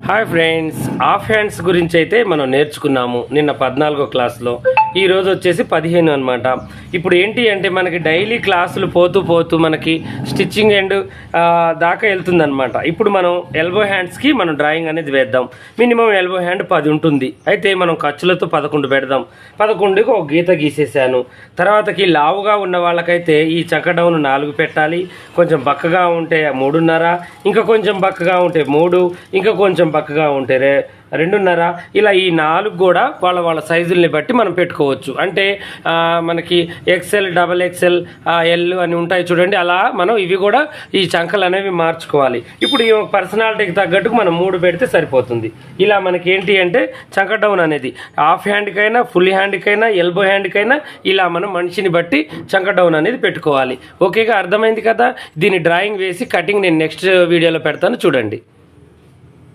Hi friends, half hands గురించి అయితే మనం నేర్చుకున్నాము నిన్న 14వ క్లాస్లో. ఈరోజు వచ్చేసి 15 అనమాట. ఇప్పుడు ఏంటి అంటే మనకి డైలీ క్లాసులు పోతూ మనకి స్టిచ్చింగ్ అండ్ దాకా వెళ్తుందనమాట. ఇప్పుడు మనం ఎల్బో హ్యాండ్స్కి మనం డ్రాయింగ్ అనేది వేద్దాం. మినిమం ఎల్బో హ్యాండ్ 10 ఉంటుంది. అయితే మనం ఖర్చులతో 11 పెడదాం. 11కి ఒక గీత గీసేసాను. తర్వాతకి లావుగా ఉన్న వాళ్ళకైతే ఈ చంక డౌన్ 4 పెట్టాలి. కొంచెం బక్కగా ఉంటే 3.5, ఇంకా కొంచెం బక్కగా ఉంటే 3, ఇంకా కొంచెం బక్కగా ఉంటే 2.5. ఇలా ఈ 4 కూడా వాళ్ళ సైజుల్ని బట్టి మనం పెట్టుకోవచ్చు. అంటే మనకి ఎక్సెల్, XXL, ఎల్ అని ఉంటాయి చూడండి. అలా మనం ఇవి కూడా ఈ చంకలు అనేవి మార్చుకోవాలి. ఇప్పుడు ఈ పర్సనాలిటీకి తగ్గట్టుకు మనం 3 పెడితే సరిపోతుంది. ఇలా మనకి ఏంటి అంటే చంక డౌన్ అనేది హాఫ్ హ్యాండ్కైనా, ఫుల్ హ్యాండ్కైనా, ఎల్బో హ్యాండ్కైనా ఇలా మనం మనిషిని బట్టి చంక డౌన్ అనేది పెట్టుకోవాలి. ఓకేగా, అర్థమైంది కదా. దీని డ్రాయింగ్ వేసి కటింగ్ నేను నెక్స్ట్ వీడియోలో పెడతాను, చూడండి.